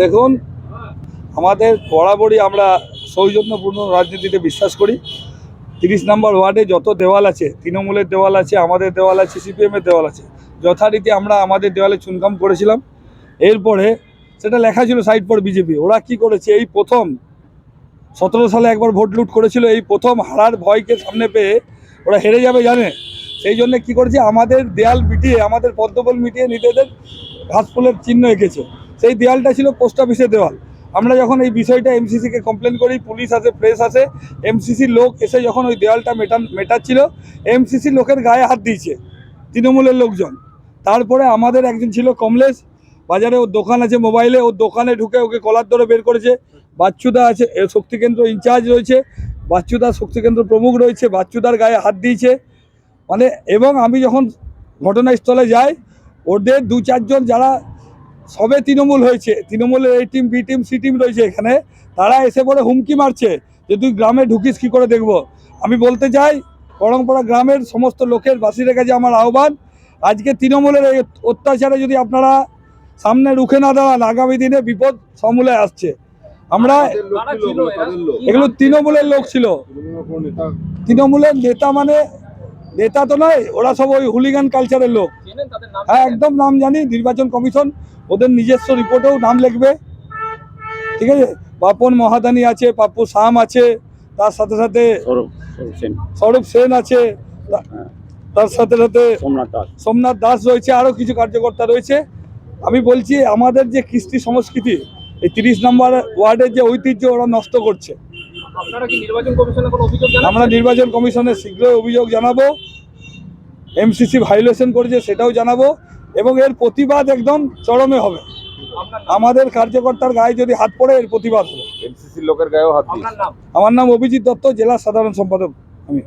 দেখুন, আমাদের বরাবরই আমরা সৌজন্যপূর্ণ রাজনীতিতে বিশ্বাস করি। 30 নম্বর ওয়ার্ডে যত দেওয়াল আছে, তৃণমূলের দেওয়াল আছে, আমাদের দেওয়াল আছে, সিপিএমের দেওয়াল আছে, যথারীতি আমরা আমাদের দেওয়ালে চুনকাম করেছিলাম। এরপরে সেটা লেখা ছিল সাইড ফর বিজেপি। ওরা কি করেছে, এই প্রথম 17 সালে একবার ভোট লুট করেছিল, এই প্রথম হারার ভয়কে সামনে পেয়ে ওরা হেরে যাবে জানে, সেই জন্য কী করেছে, আমাদের দেয়াল মিটিয়ে, আমাদের পদ্মফুল মিটিয়ে নিজেদের ঘাসফুলের চিহ্ন এঁকেছে। সেই দেওয়ালটা ছিল পোস্ট অফিসের দেওয়াল। আমরা যখন এই বিষয়টা এমসিসিকে কমপ্লেন করি, পুলিশ আসে, প্রেস আসে, এমসিসির লোক এসে যখন ওই দেওয়ালটা মেটাচ্ছিল, এমসিসির লোকের গায়ে হাত দিয়েছে তৃণমূলের লোকজন। তারপরে আমাদের একজন ছিল কমলেশ, বাজারে ওর দোকান আছে মোবাইলে, ওর দোকানে ঢুকে ওকে কলার ধরে বের করেছে। বাচ্চুদা আছে, শক্তিকেন্দ্র ইনচার্জ রয়েছে, বাচ্চুদা শক্তিকেন্দ্র প্রমুখ রয়েছে, বাচ্চুদার গায়ে হাত দিয়েছে। মানে এবং আমি যখন ঘটনাস্থলে যাই, ওদের 2-4 জন যারা সবে তৃণমূল হয়েছে, তৃণমূলের এই team, B team, C team রয়েছে এখানে, তারা এসে পরে হুমকি মারছে যে তুই গ্রামে ঢুকিস কী করে দেখব। আমি বলতে চাই, করংপাড়া গ্রামের সমস্ত লোকের বাসীদের কাছে আমার আহ্বান, আজকে তৃণমূলের এই অত্যাচারে যদি আপনারা সামনে রুখে না দাঁড়ান, আগামী দিনে বিপদ সমূলে আসছে। আমরা এগুলো তৃণমূলের লোক ছিল, তৃণমূলের নেতা, মানে নেতা তো নয়, ওরা সব ওই হুলিগান কালচারের লোক। হ্যাঁ, একদম নাম জানি। নির্বাচন কমিশন ওদের নিজস্ব রিপোর্টেও নাম লিখবে, ঠিক আছে। বাপন মহাদানি আছে, পাপ্পু শাম আছে, তার সাথে সাথে সৌরভ সেন আছে, তার সাথে সাথে সোমনাথ দাস রয়েছে, আরও কিছু কার্যকর্তা রয়েছে। আমি বলছি, আমাদের যে কৃষ্টি সংস্কৃতি, এই 30 নম্বর ওয়ার্ডের যে ঐতিহ্য ওরা নষ্ট করছে। আমরা নির্বাচন কমিশনে শীঘ্রই অভিযোগ জানাবো। এমসিসি ভায়োলেশন করেছে সেটাও জানাবো, এবং এর প্রতিবাদ একদম চরমে হবে। আমাদের কার্যকর্তার গায়ে যদি হাত পড়ে, এর প্রতিবাদ হবে। এমসিসির লোকের গায়েও হাত দিয়েছে। আমার নাম অভিজিৎ দত্ত, জেলা সাধারণ সম্পাদক আমি।